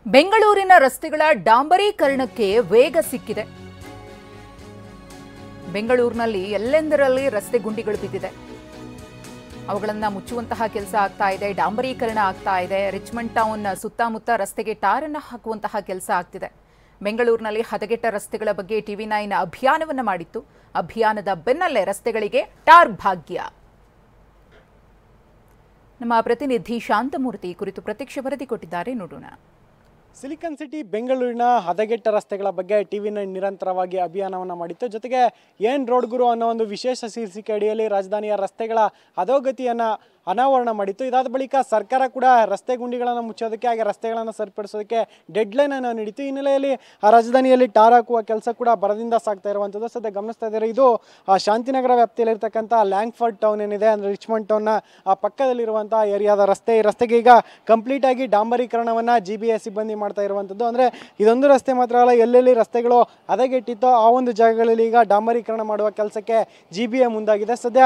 ಬೆಂಗಳೂರಿನ ರಸ್ತೆಗಳ ಡಾಂಬರೀಕರಣಕ್ಕೆ ವೇಗ ಸಿಕ್ಕಿದೆ. ಬೆಂಗಳೂರಿನಲ್ಲಿ ಎಲ್ಲೆಂದರಲ್ಲಿ ರಸ್ತೆ ಗುಂಡಿಗಳು ಬಿದ್ದಿದೆ. ಅವುಗಳನ್ನು ಮುಚ್ಚುವಂತಹ ಕೆಲಸ ಆಗ್ತಾ ಇದೆ, ಡಾಂಬರೀಕರಣ ಆಗ್ತಾ ಇದೆ. ರಿಚ್ಮಂಡ್ ಟೌನ್ ಸುತ್ತಮುತ್ತ ರಸ್ತೆಗೆ ಟಾರ್ ಅನ್ನು ಹಾಕುವಂತಹ ಕೆಲಸ ಆಗ್ತಿದೆ. ಬೆಂಗಳೂರಿನಲ್ಲಿ ಹದಗೆಟ್ಟ ರಸ್ತೆಗಳ ಬಗ್ಗೆ TV9 ಅಭಿಯಾನವನ್ನು ಮಾಡಿತ್ತು. ಅಭಿಯಾನದ ಬೆನ್ನಲ್ಲೇ ರಸ್ತೆಗಳಿಗೆ ಟಾರ್ ಭಾಗ್ಯ. ನಮ್ಮ ಪ್ರತಿನಿಧಿ ಶಾಂತಮೂರ್ತಿ ಕುರಿತು ಪ್ರತ್ಯಕ್ಷ ವರದಿ ಕೊಟ್ಟಿದ್ದಾರೆ, ನೋಡೋಣ. ಸಿಲಿಕಾನ್ ಸಿಟಿ ಬೆಂಗಳೂರಿನ ಹದಗೆಟ್ಟ ರಸ್ತೆಗಳ ಬಗ್ಗೆ TV9 ನಿರಂತರವಾಗಿ ಅಭಿಯಾನವನ್ನು ಮಾಡಿತ್ತು. ಜೊತೆಗೆ ಏನ್ ರೋಡ್ ಗುರು ಅನ್ನೋ ಒಂದು ವಿಶೇಷ ಶೀರ್ಷಿಕೆ ಅಡಿಯಲ್ಲಿ ರಾಜಧಾನಿಯ ರಸ್ತೆಗಳ ಅಧೋಗತಿಯನ್ನು ಅನಾವರಣ ಮಾಡಿತ್ತು. ಇದಾದ ಬಳಿಕ ಸರ್ಕಾರ ಕೂಡ ರಸ್ತೆ ಗುಂಡಿಗಳನ್ನು ಮುಚ್ಚೋದಕ್ಕೆ ಹಾಗೆ ರಸ್ತೆಗಳನ್ನು ಸರಿಪಡಿಸೋದಕ್ಕೆ ಡೆಡ್ಲೈನ್ ಅನ್ನು ನೀಡಿತ್ತು. ಈ ಹಿನ್ನೆಲೆಯಲ್ಲಿ ರಾಜಧಾನಿಯಲ್ಲಿ ಟಾರ್ ಹಾಕುವ ಕೆಲಸ ಕೂಡ ಭರದಿಂದ ಸಾಗ್ತಾ ಇರುವಂಥದ್ದು ಸದ್ಯ ಗಮನಿಸ್ತಾ ಇದ್ದಾರೆ. ಇದು ಶಾಂತಿನಗರ ವ್ಯಾಪ್ತಿಯಲ್ಲಿರ್ತಕ್ಕಂಥ ಲ್ಯಾಂಗ್ಫರ್ಡ್ ಟೌನ್ ಏನಿದೆ ಅಂದರೆ ರಿಚ್ಮಂಡ್ ಟೌನ್ನ ಪಕ್ಕದಲ್ಲಿರುವಂಥ ಏರಿಯಾದ ರಸ್ತೆ. ಈ ರಸ್ತೆಗೆ ಈಗ ಕಂಪ್ಲೀಟ್ ಆಗಿ ಡಾಂಬರೀಕರಣವನ್ನು GBA ಸಿಬ್ಬಂದಿ ಮಾಡ್ತಾ ಇರುವಂಥದ್ದು. ಅಂದರೆ ಇದೊಂದು ರಸ್ತೆ ಮಾತ್ರ ಅಲ್ಲ, ಎಲ್ಲೆಲ್ಲಿ ರಸ್ತೆಗಳು ಹದಗೆಟ್ಟಿತ್ತೋ ಆ ಒಂದು ಜಾಗಗಳಲ್ಲಿ ಈಗ ಡಾಂಬರೀಕರಣ ಮಾಡುವ ಕೆಲಸಕ್ಕೆ GBA ಮುಂದಾಗಿದೆ. ಸದ್ಯ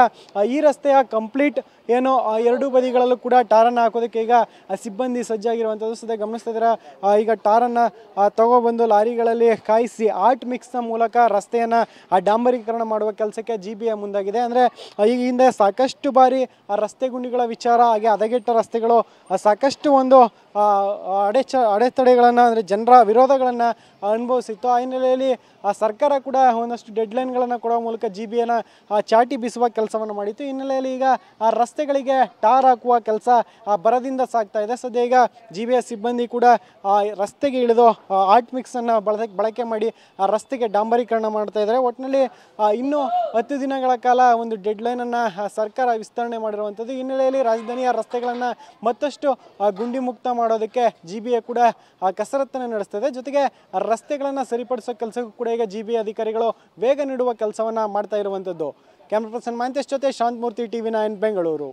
ಈ ರಸ್ತೆಯ ಕಂಪ್ಲೀಟ್ ಏನು ಎರಡೂ ಬದಿಗಳಲ್ಲೂ ಕೂಡ ಟಾರನ್ನು ಹಾಕೋದಕ್ಕೆ ಈಗ ಸಿಬ್ಬಂದಿ ಸಜ್ಜಾಗಿರುವಂಥದ್ದು ಸದ್ಯ ಗಮನಿಸ್ತಾ ಇದ್ದಾರೆ. ಈಗ ಟಾರನ್ನು ತಗೊಬಂದು ಲಾರಿಗಳಲ್ಲಿ ಕಾಯಿಸಿ ಆರ್ಟ್ ಮಿಕ್ಸ್ನ ಮೂಲಕ ರಸ್ತೆಯನ್ನು ಡಾಂಬರೀಕರಣ ಮಾಡುವ ಕೆಲಸಕ್ಕೆ GBA ಮುಂದಾಗಿದೆ. ಅಂದರೆ ಈಗ ಹಿಂದೆ ಸಾಕಷ್ಟು ಬಾರಿ ರಸ್ತೆ ಗುಂಡಿಗಳ ವಿಚಾರ ಹಾಗೆ ಹದಗೆಟ್ಟ ರಸ್ತೆಗಳು ಸಾಕಷ್ಟು ಒಂದು ಅಡೆತಡೆಗಳನ್ನು ಅಂದರೆ ಜನರ ವಿರೋಧಗಳನ್ನು ಅನುಭವಿಸಿತ್ತು. ಆ ಹಿನ್ನೆಲೆಯಲ್ಲಿ ಸರ್ಕಾರ ಕೂಡ ಒಂದಷ್ಟು ಡೆಡ್ಲೈನ್ಗಳನ್ನು ಕೊಡುವ ಮೂಲಕ GBAನ ಚಾಟಿ ಬೀಸುವ ಕೆಲಸವನ್ನು ಮಾಡಿತ್ತು. ಈ ಹಿನ್ನೆಲೆಯಲ್ಲಿ ಈಗ ಆ ರಸ್ತೆಗಳಿಗೆ ಟಾರ್ ಹಾಕುವ ಕೆಲಸ ಭರದಿಂದ ಸಾಗ್ತಾ ಇದೆ. ಸದ್ಯ ಈಗ GBA ಸಿಬ್ಬಂದಿ ಕೂಡ ರಸ್ತೆಗೆ ಇಳಿದು ಆರ್ಟ್ ಮಿಕ್ಸನ್ನು ಬಳಕೆ ಮಾಡಿ ಆ ರಸ್ತೆಗೆ ಡಾಂಬರೀಕರಣ ಮಾಡ್ತಾ ಇದ್ದಾರೆ. ಒಟ್ಟಿನಲ್ಲಿ ಇನ್ನೂ 10 ದಿನಗಳ ಕಾಲ ಒಂದು ಡೆಡ್ಲೈನನ್ನು ಸರ್ಕಾರ ವಿಸ್ತರಣೆ ಮಾಡಿರುವಂಥದ್ದು. ಈ ಹಿನ್ನೆಲೆಯಲ್ಲಿ ರಾಜಧಾನಿಯ ರಸ್ತೆಗಳನ್ನು ಮತ್ತಷ್ಟು ಗುಂಡಿ ಮುಕ್ತ ಮಾಡೋದಕ್ಕೆ GBA ಕೂಡ ಕಸರತ್ತನ್ನು ನಡೆಸ್ತಿದೆ. ಜೊತೆಗೆ ರಸ್ತೆಗಳನ್ನು ಸರಿಪಡಿಸೋ ಕೆಲಸಕ್ಕೂ ಕೂಡ ಈಗ GBA ಅಧಿಕಾರಿಗಳು ವೇಗ ನೀಡುವ ಕೆಲಸವನ್ನು ಮಾಡ್ತಾ ಇರುವಂಥದ್ದು. ಕ್ಯಾಮ್ರಾ ಪರ್ಸನ್ ಮಾಂತೇಶ್ ಜೊತೆ ಶಾಂತಮೂರ್ತಿ, TV9 ಬೆಂಗಳೂರು.